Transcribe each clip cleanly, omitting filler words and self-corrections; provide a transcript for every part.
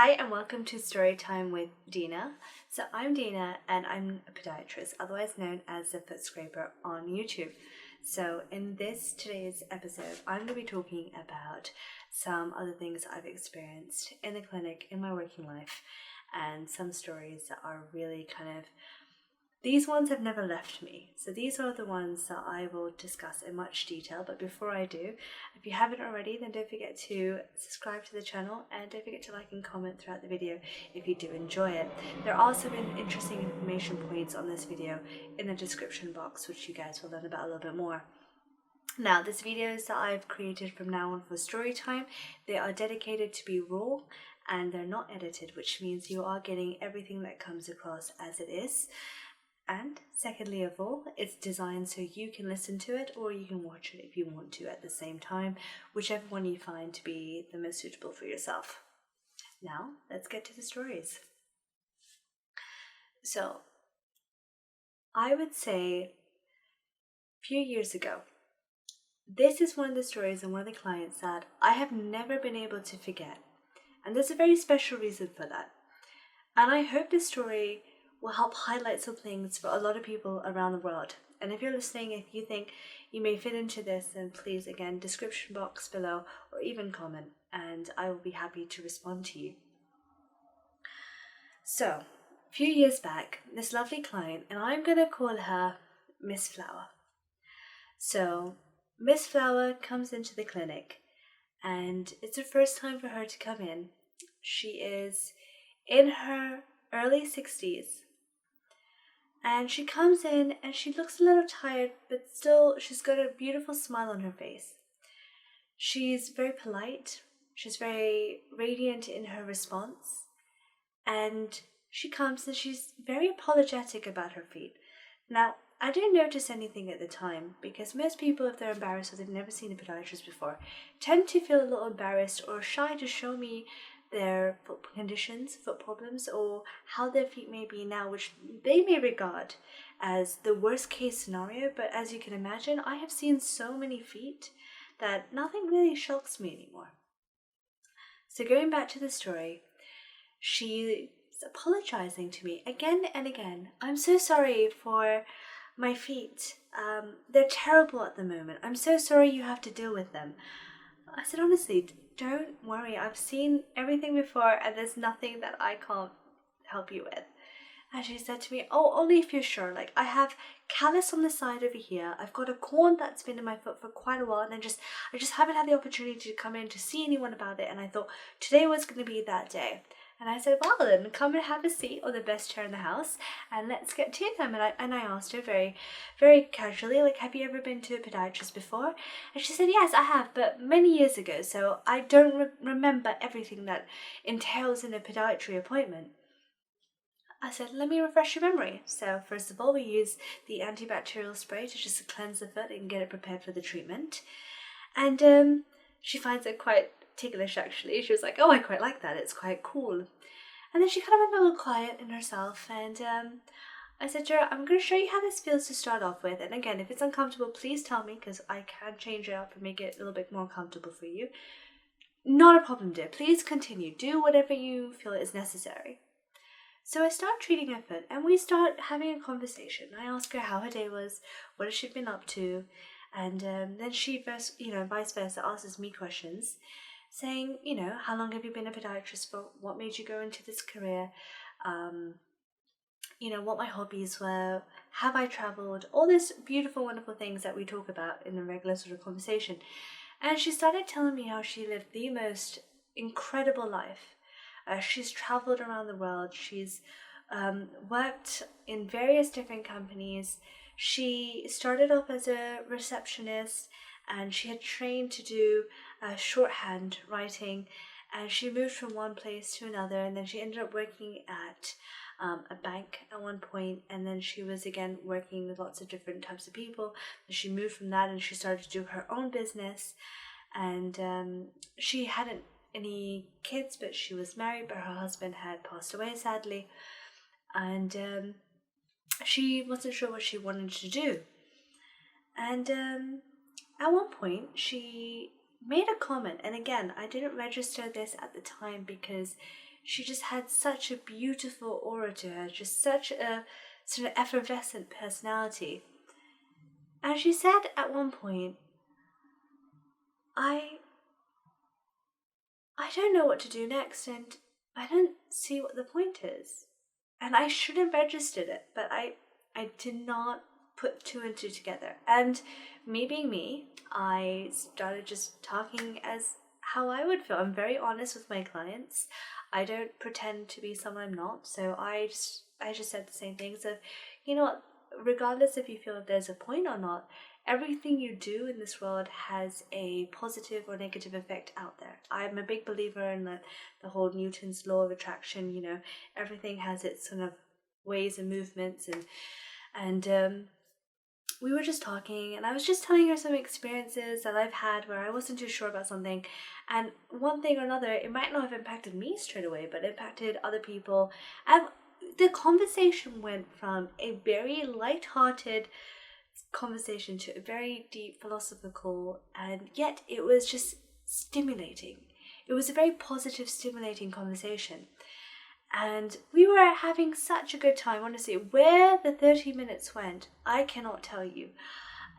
Hi and welcome to Storytime with Dina. So I'm Dina and I'm a podiatrist, otherwise known as the Foot Scraper on YouTube. So in today's episode, I'm going to be talking about some other things I've experienced in the clinic in my working life and some stories that are really these ones have never left me. So these are the ones that I will discuss in much detail. But before I do, if you haven't already, then don't forget to subscribe to the channel and don't forget to like and comment throughout the video if you do enjoy it. There are also been interesting information points on this video in the description box, which you guys will learn about a little bit more. Now, these videos that I've created from now on for story time, they are dedicated to be raw and they're not edited, which means you are getting everything that comes across as it is. And secondly of all, it's designed so you can listen to it or you can watch it if you want to at the same time, whichever one you find to be the most suitable for yourself. Now, let's get to the stories. So, I would say a few years ago, this is one of the stories and one of the clients that I have never been able to forget. And there's a very special reason for that. And I hope this story will help highlight some things for a lot of people around the world. And if you're listening, if you think you may fit into this, then please, again, description box below or even comment, and I will be happy to respond to you. So, a few years back, this lovely client, and I'm going to call her Miss Flower. So, Miss Flower comes into the clinic, and it's the first time for her to come in. She is in her early 60s. And she comes in and she looks a little tired, but still she's got a beautiful smile on her face. She's very polite. She's very radiant in her response. And she comes and she's very apologetic about her feet. Now, I didn't notice anything at the time because most people, if they're embarrassed or they've never seen a podiatrist before, tend to feel a little embarrassed or shy to show me their foot conditions, foot problems, or how their feet may be now, which they may regard as the worst case scenario. But as you can imagine, I have seen so many feet that nothing really shocks me anymore. So going back to the story, she's apologizing to me again and again. I'm so sorry for my feet. They're terrible at the moment. I'm so sorry you have to deal with them. I said, honestly, don't worry. I've seen everything before and there's nothing that I can't help you with. And she said to me, oh, only if you're sure. Like, I have callus on the side over here. I've got a corn that's been in my foot for quite a while. And I just haven't had the opportunity to come in to see anyone about it. And I thought today was going to be that day. And I said, well then, come and have a seat on the best chair in the house and let's get to them. And I asked her very, very casually, like, have you ever been to a podiatrist before? And she said, yes, I have, but many years ago, so I don't remember everything that entails in a podiatry appointment. I said, let me refresh your memory. So first of all, we use the antibacterial spray to just cleanse the foot and get it prepared for the treatment. And she finds it quite ticklish, actually. She was like, oh, I quite like that. It's quite cool. And then she kind of went a little quiet in herself. And I said to her, I'm going to show you how this feels to start off with. And again, if it's uncomfortable, please tell me because I can change it up and make it a little bit more comfortable for you. Not a problem, dear. Please continue. Do whatever you feel is necessary. So I start treating her foot and we start having a conversation. I ask her how her day was, what has she been up to, and then she, vice versa, asks me questions, saying, how long have you been a podiatrist for? What made you go into this career? What my hobbies were, have I traveled? All these beautiful, wonderful things that we talk about in a regular sort of conversation. And she started telling me how she lived the most incredible life. She's traveled around the world. She's worked in various different companies. She started off as a receptionist and she had trained to do shorthand writing, and she moved from one place to another, and then she ended up working at a bank at one point, and then she was again working with lots of different types of people. And she moved from that and she started to do her own business, and she hadn't any kids, but she was married, but her husband had passed away sadly, and she wasn't sure what she wanted to do. And at one point she made a comment, and again, I didn't register this at the time because she just had such a beautiful aura to her, just such a sort of effervescent personality. And she said at one point, I don't know what to do next, and I don't see what the point is. And I should have registered it, but I did not put two and two together. And me being me, I started just talking as how I would feel. I'm very honest with my clients. I don't pretend to be someone I'm not. So I just said the same things of, you know what, regardless if you feel that there's a point or not, everything you do in this world has a positive or negative effect out there. I'm a big believer in the whole Newton's law of attraction. You know, everything has its sort of ways and movements, and we were just talking, and I was just telling her some experiences that I've had where I wasn't too sure about something, and one thing or another, it might not have impacted me straight away, but impacted other people. And the conversation went from a very light-hearted conversation to a very deep philosophical, and yet it was just stimulating. It was a very positive, stimulating conversation. And we were having such a good time, honestly. Where the 30 minutes went, I cannot tell you.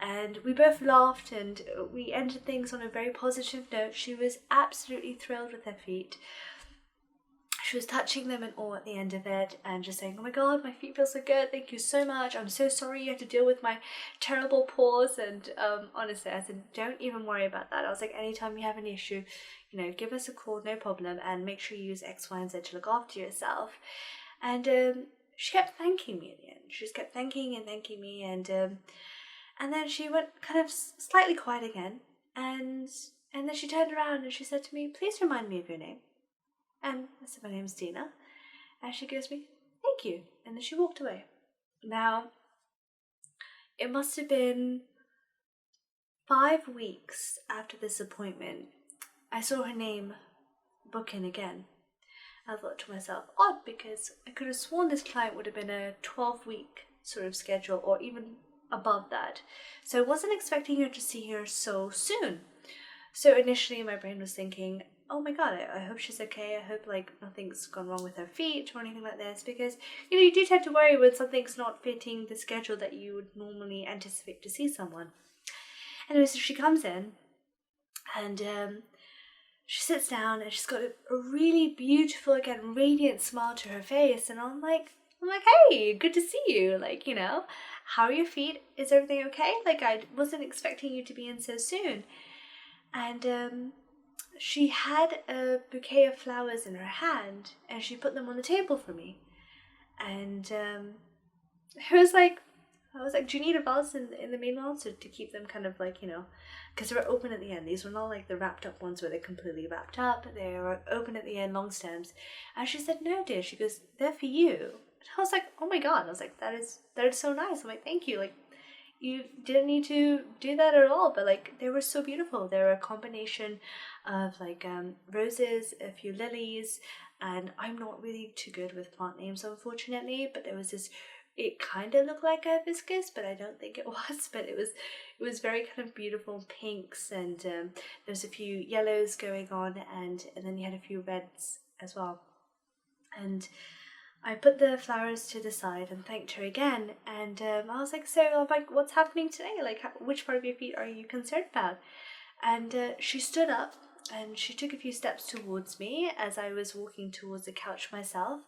And we both laughed, and we ended things on a very positive note. She was absolutely thrilled with her feet. She was touching them and all at the end of it, and just saying, oh my god, my feet feel so good, thank you so much, I'm so sorry you had to deal with my terrible paws. And honestly, I said, don't even worry about that. I was like, anytime you have an issue, you know, give us a call, no problem, and make sure you use X, Y, and Z to look after yourself. And she kept thanking me at the end. She just kept thanking me, and then she went kind of slightly quiet again, and then she turned around and she said to me, please remind me of your name. And I said, my name's Dina. And she gives me, thank you. And then she walked away. Now, it must have been 5 weeks after this appointment, I saw her name book in again. I thought to myself, odd, because I could have sworn this client would have been a 12-week sort of schedule, or even above that. So I wasn't expecting her to see her so soon. So initially my brain was thinking, oh my god, I hope she's okay. I hope like nothing's gone wrong with her feet or anything like this, because you know, you do tend to worry when something's not fitting the schedule that you would normally anticipate to see someone. Anyway, so she comes in, and she sits down, and she's got a really beautiful, again, radiant smile to her face, and I'm like, hey, good to see you. Like, you know, how are your feet? Is everything okay? Like, I wasn't expecting you to be in so soon. And she had a bouquet of flowers in her hand, and she put them on the table for me. And I was like, do you need a vase in the main vase to keep them kind of like, you know, because they were open at the end. These were not like the wrapped up ones where they're completely wrapped up. They were open at the end, long stems. And she said, no, dear. She goes, they're for you. And I was like, oh my god. I was like, that is so nice. I'm like, thank you. Like, you didn't need to do that at all, but like, they were so beautiful. They were a combination of like roses, a few lilies, and I'm not really too good with plant names, unfortunately, but there was this, it kind of looked like a hibiscus, but I don't think it was, but it was very kind of beautiful pinks, and there's a few yellows going on, and then you had a few reds as well. And I put the flowers to the side and thanked her again, and I was like, so like, what's happening today? Like, which part of your feet are you concerned about? And she stood up, and she took a few steps towards me as I was walking towards the couch myself,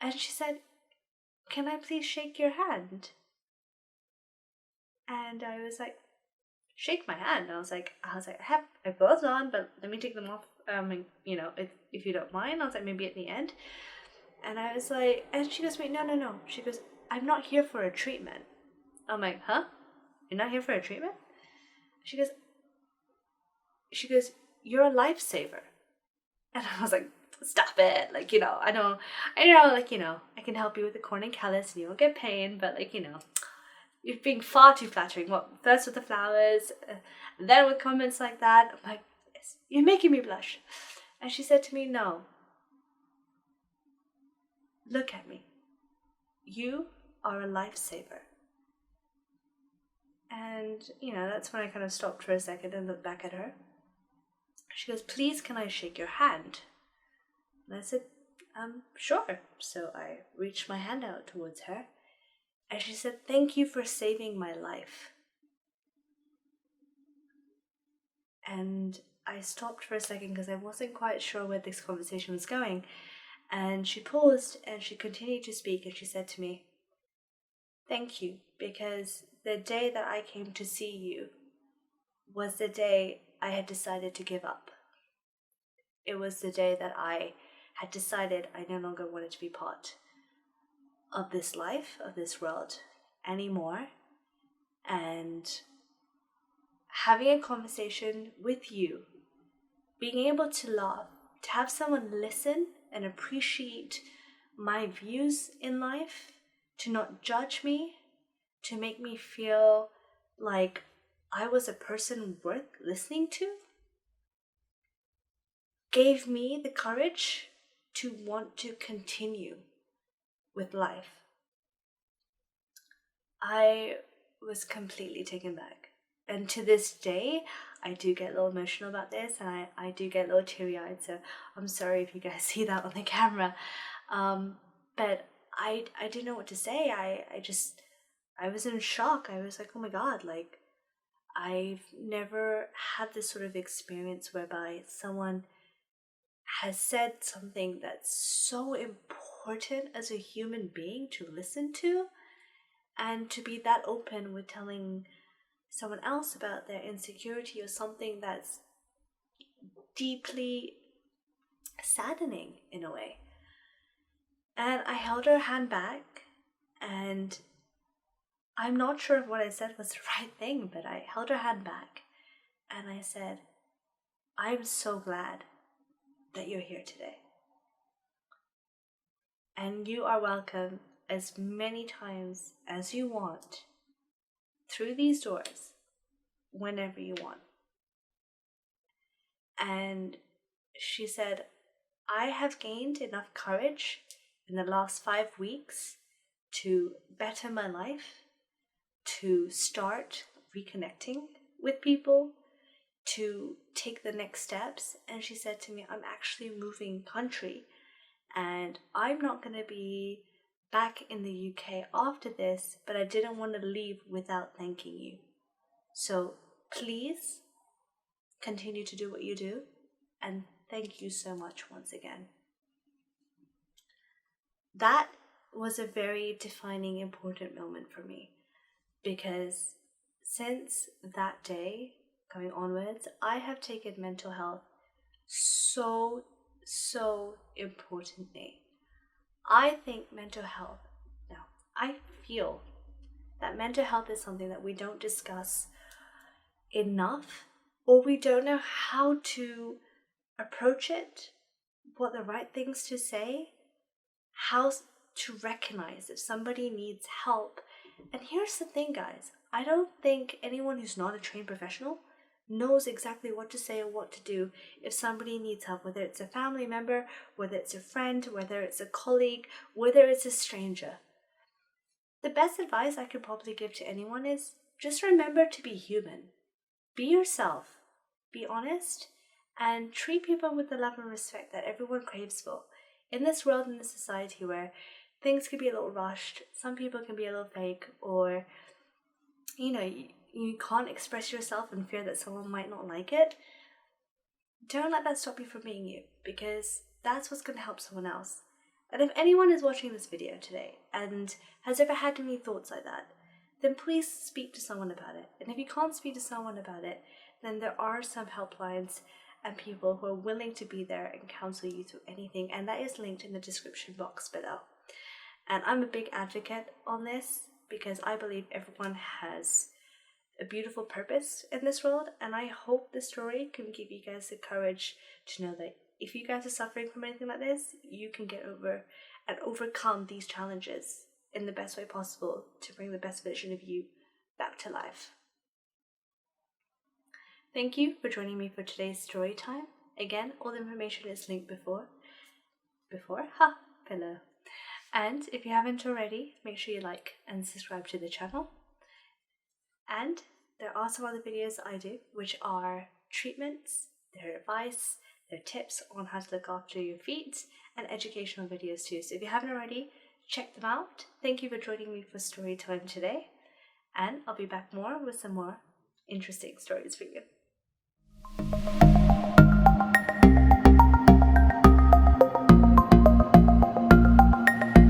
and she said, can I please shake your hand? And I was like, shake my hand? I was like, I have my gloves on, but let me take them off, you know, if you don't mind. I was like, maybe at the end. And I was like, and she goes, wait, no. She goes, I'm not here for a treatment. I'm like, huh? You're not here for a treatment? She goes, you're a lifesaver. And I was like, stop it. Like, you know, I know, like, you know, I can help you with the corn and callus and you won't get pain, but like, you know, you're being far too flattering. Well, first with the flowers, then with comments like that. I'm like, yes, you're making me blush. And she said to me, no. Look at me. You are a lifesaver. And, you know, that's when I kind of stopped for a second and looked back at her. She goes, please, can I shake your hand? And I said, Sure. So I reached my hand out towards her, and she said, "Thank you for saving my life." And I stopped for a second because I wasn't quite sure where this conversation was going. And she paused and she continued to speak, and she said to me, "Thank you, because the day that I came to see you was the day I had decided to give up. It was the day that I had decided I no longer wanted to be part of this life, of this world anymore. And having a conversation with you, being able to laugh, to have someone listen and appreciate my views in life, to not judge me, to make me feel like I was a person worth listening to, gave me the courage to want to continue with life." I was completely taken back. And to this day, I do get a little emotional about this, and I do get a little teary-eyed, so I'm sorry if you guys see that on the camera. But I didn't know what to say. I was in shock. I was like, oh my God, like, I've never had this sort of experience whereby someone has said something that's so important as a human being to listen to, and to be that open with telling someone else about their insecurity or something that's deeply saddening in a way. And I held her hand back, and I'm not sure if what I said was the right thing, but I held her hand back and I said, "I'm so glad that you're here today. And you are welcome as many times as you want through these doors, whenever you want." And she said, "I have gained enough courage in the last 5 weeks to better my life, to start reconnecting with people, to take the next steps." And she said to me, "I'm actually moving country, and I'm not going to be back in the UK after this, but I didn't want to leave without thanking you. So please continue to do what you do, and thank you so much once again." That was a very defining, important moment for me, because since that day going onwards, I have taken mental health so importantly. I think mental health, now, I feel that mental health is something that we don't discuss enough, or we don't know how to approach it, what the right things to say, how to recognize if somebody needs help. And here's the thing, guys, I don't think anyone who's not a trained professional knows exactly what to say or what to do if somebody needs help, whether it's a family member, whether it's a friend, whether it's a colleague, whether it's a stranger. The best advice I could probably give to anyone is just remember to be human. Be yourself, be honest, and treat people with the love and respect that everyone craves for. In this world, in this society where things can be a little rushed, some people can be a little fake, or, you can't express yourself in fear that someone might not like it, don't let that stop you from being you, because that's what's going to help someone else. And if anyone is watching this video today and has ever had any thoughts like that, then please speak to someone about it. And if you can't speak to someone about it, then there are some helplines and people who are willing to be there and counsel you through anything, and that is linked in the description box below. And I'm a big advocate on this because I believe everyone has a beautiful purpose in this world, and I hope this story can give you guys the courage to know that if you guys are suffering from anything like this, you can get over and overcome these challenges in the best way possible to bring the best version of you back to life. Thank you for joining me for today's story time. Again, all the information is linked below. And if you haven't already, make sure you like and subscribe to the channel. And there are some other videos I do, which are treatments, their advice, There are tips on how to look after your feet and educational videos too. So if you haven't already, check them out. Thank you for joining me for story time today. And I'll be back more with some more interesting stories for you.